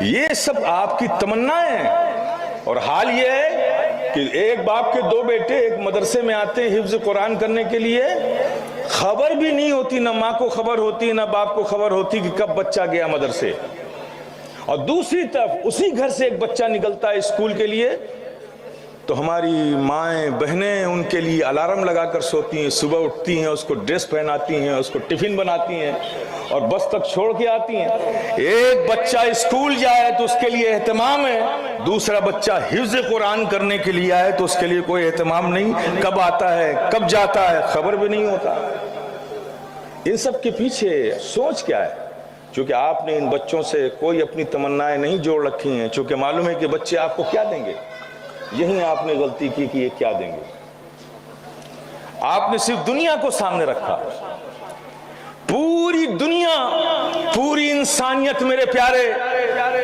یہ سب آپ کی تمنائیں ہیں، اور حال یہ ہے کہ ایک باپ کے دو بیٹے ایک مدرسے میں آتے ہیں حفظ قرآن کرنے کے لیے، خبر بھی نہیں ہوتی، نہ ماں کو خبر ہوتی نہ باپ کو خبر ہوتی کہ کب بچہ گیا مدرسے، اور دوسری طرف اسی گھر سے ایک بچہ نکلتا ہے اسکول کے لیے تو ہماری مائیں بہنیں ان کے لیے الارم لگا کر سوتی ہیں، صبح اٹھتی ہیں، اس کو ڈریس پہناتی ہیں، اس کو ٹفن بناتی ہیں اور بس تک چھوڑ کے آتی ہیں۔ ایک بچہ اسکول جائے تو اس کے لیے اہتمام ہے، دوسرا بچہ حفظ قرآن کرنے کے لیے آئے تو اس کے لیے کوئی اہتمام نہیں، کب آتا ہے کب جاتا ہے خبر بھی نہیں ہوتا۔ ان سب کے پیچھے سوچ کیا ہے؟ چونکہ آپ نے ان بچوں سے کوئی اپنی تمنائیں نہیں جوڑ رکھی ہیں، چونکہ معلوم ہے کہ بچے آپ کو کیا دیں گے، یہی آپ نے غلطی کی کہ یہ کیا دیں گے۔ آپ نے صرف دنیا کو سامنے رکھا، پوری دنیا، پوری انسانیت میرے پیارے،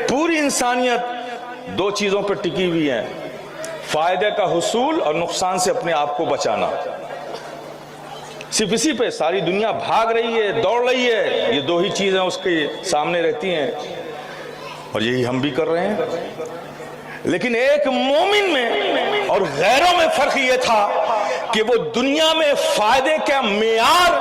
پوری انسانیت دو چیزوں پر ٹکی ہوئی ہے، فائدے کا حصول اور نقصان سے اپنے آپ کو بچانا، صرف اسی پہ ساری دنیا بھاگ رہی ہے، دوڑ رہی ہے، یہ دو ہی چیزیں اس کے سامنے رہتی ہیں اور یہی ہم بھی کر رہے ہیں۔ لیکن ایک مومن میں اور غیروں میں فرق یہ تھا کہ وہ دنیا میں فائدے کا معیار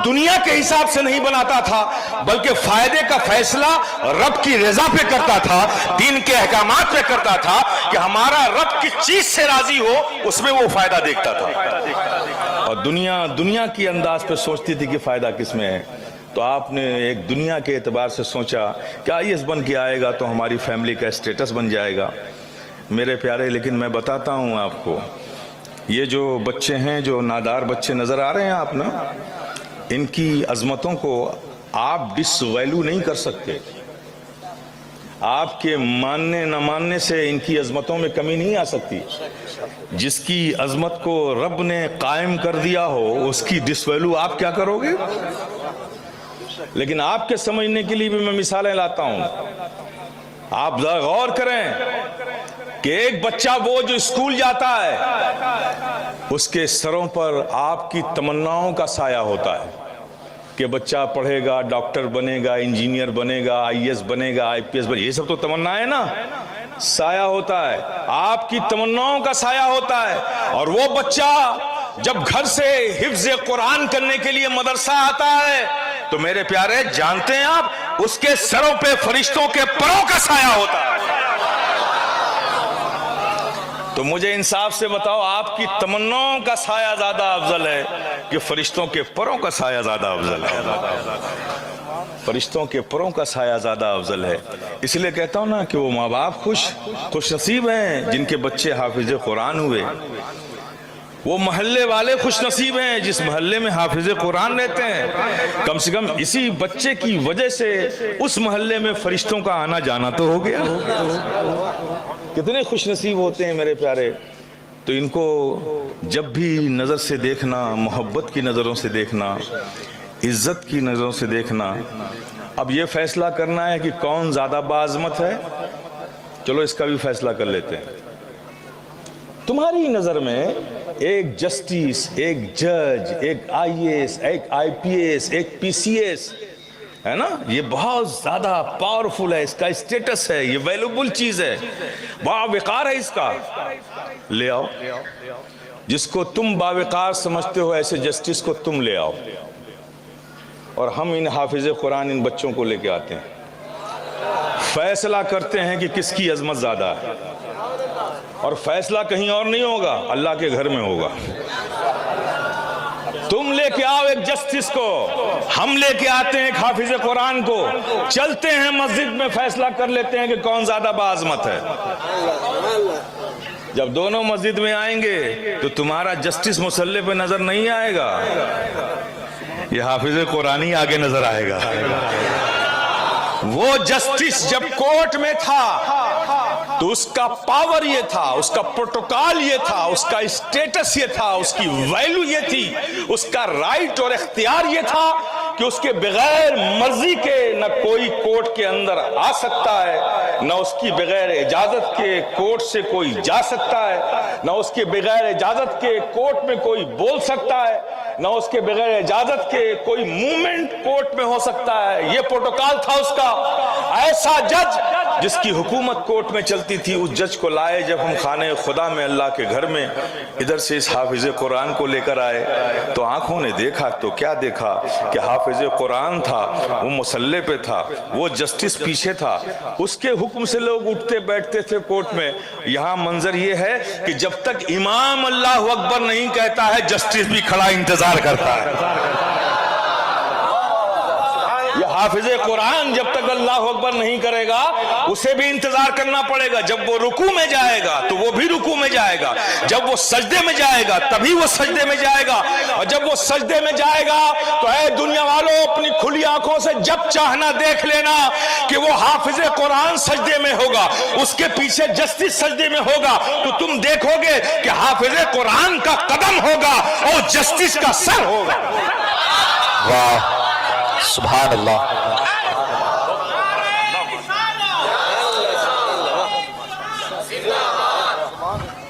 دنیا کے حساب سے نہیں بناتا تھا، بلکہ فائدے کا فیصلہ رب کی رضا پہ کرتا تھا، دین کے احکامات پہ کرتا تھا کہ ہمارا رب کس چیز سے راضی ہو اس میں وہ فائدہ دیکھتا تھا، اور دنیا کی انداز پہ سوچتی تھی کہ فائدہ کس میں ہے۔ تو آپ نے ایک دنیا کے اعتبار سے سوچا کہ IAS بن کے آئے گا تو ہماری فیملی کا اسٹیٹس بن جائے گا۔ میرے پیارے، لیکن میں بتاتا ہوں آپ کو، یہ جو بچے ہیں، جو نادار بچے نظر آ رہے ہیں آپ نا، ان کی عظمتوں کو آپ ڈس ویلیو نہیں کر سکتے، آپ کے ماننے نہ ماننے سے ان کی عظمتوں میں کمی نہیں آ سکتی۔ جس کی عظمت کو رب نے قائم کر دیا ہو اس کی ڈس ویلیو آپ کیا کرو گے؟ لیکن آپ کے سمجھنے کے لیے بھی میں مثالیں لاتا ہوں، آپ ذرا غور کریں کہ ایک بچہ وہ جو اسکول جاتا ہے اس کے سروں پر آپ کی تمناؤں کا سایہ ہوتا ہے کہ بچہ پڑھے گا، ڈاکٹر بنے گا، انجینئر بنے گا، IAS بنے گا، IPS بنے گا، یہ سب تو تمنائیں نا، سایہ ہوتا ہے، آپ کی تمناؤں کا سایہ ہوتا ہے۔ اور وہ بچہ جب گھر سے حفظ قرآن کرنے کے لیے مدرسہ آتا ہے تو میرے پیارے جانتے ہیں آپ، اس کے سروں پہ فرشتوں کے پروں کا سایہ ہوتا ہے۔ تو مجھے انصاف سے بتاؤ، آپ کی تمناؤں کا سایہ زیادہ افضل ہے کہ فرشتوں کے پروں کا سایہ زیادہ افضل ہے؟ فرشتوں کے پروں کا سایہ زیادہ افضل ہے۔ اس لیے کہتا ہوں نا کہ وہ ماں باپ خوش نصیب ہیں جن کے بچے حافظ قرآن ہوئے، وہ محلے والے خوش نصیب ہیں جس محلے میں حافظ قرآن رہتے ہیں، کم سے کم اسی بچے کی وجہ سے اس محلے میں فرشتوں کا آنا جانا تو ہو گیا۔ کتنے خوش نصیب ہوتے ہیں میرے پیارے۔ تو ان کو جب بھی نظر سے دیکھنا، محبت کی نظروں سے دیکھنا، عزت کی نظروں سے دیکھنا، اب یہ فیصلہ کرنا ہے کہ کون زیادہ باعظمت ہے۔ چلو اس کا بھی فیصلہ کر لیتے ہیں۔ تمہاری نظر میں ایک جسٹس، ایک جج، ایک IAS، ایک IPS، ایک PCS ہے نا، یہ بہت زیادہ پاورفل ہے، اس کا اسٹیٹس ہے، یہ ویلیوبل چیز ہے، باوقار ہے، اس کا لے آؤ۔ جس کو تم باوقار سمجھتے ہو ایسے جسٹس کو تم لے آؤ، اور ہم ان حافظ قرآن ان بچوں کو لے کے آتے ہیں، فیصلہ کرتے ہیں کہ کس کی عظمت زیادہ ہے، اور فیصلہ کہیں اور نہیں ہوگا، اللہ کے گھر میں ہوگا۔ تم لے کے آؤ ایک جسٹس کو، ہم لے کے آتے ہیں ایک حافظ قرآن کو، چلتے ہیں مسجد میں، فیصلہ کر لیتے ہیں کہ کون زیادہ باعظمت ہے۔ جب دونوں مسجد میں آئیں گے تو تمہارا جسٹس مسلح پہ نظر نہیں آئے گا، یہ حافظ قرآنی آگے نظر آئے گا۔ وہ جسٹس جب کورٹ میں تھا تو اس کا پاور یہ تھا، اس کا پروٹوکال یہ تھا، اس کا اسٹیٹس یہ تھا، اس کی ویلیو یہ تھی، اس کا رائٹ اور اختیار یہ تھا کہ اس کے بغیر مرضی کے نہ کوئی کورٹ کے اندر آ سکتا ہے، نہ اس کی بغیر اجازت کے کورٹ سے کوئی جا سکتا ہے، نہ اس کے بغیر اجازت کے کورٹ میں کوئی بول سکتا ہے، نہ اس کے بغیر اجازت کے کوئی موومنٹ کورٹ میں ہو سکتا ہے۔ یہ پروٹوکال تھا اس کا۔ ایسا جج جس کی حکومت کوٹ میں چلتی تھی، اس جج کو لائے جب ہم خانے خدا میں اللہ کے گھر میں، ادھر سے اس حافظ قرآن کو لے کر آئے تو آنکھوں نے دیکھا تو کیا دیکھا کہ حافظ قرآن تھا، وہ مسلح پہ تھا، وہ جسٹس پیچھے تھا، اس کے حکم سے لوگ اٹھتے بیٹھتے تھے کوٹ میں۔ یہاں منظر یہ ہے کہ جب تک امام اللہ اکبر نہیں کہتا ہے جسٹس بھی کھڑا انتظار کرتا ہے۔ یہ حافظ قرآن جب تک اللہ اکبر نہیں کرے گا اسے بھی انتظار کرنا پڑے گا۔ جب وہ رکوع میں جائے گا تو وہ بھی رکوع میں جائے گا، جب وہ سجدے میں جائے گا تبھی وہ سجدے میں جائے گا، اور جب وہ سجدے میں جائے گا تو اے دنیا والوں اپنی کھلی آنکھوں سے جب چاہنا دیکھ لینا کہ وہ حافظ قرآن سجدے میں ہوگا، اس کے پیچھے جسٹس سجدے میں ہوگا، تو تم دیکھو گے کہ حافظ قرآن کا قدم ہوگا اور جسٹس کا سر ہوگا۔ واہ، سبحان اللہ۔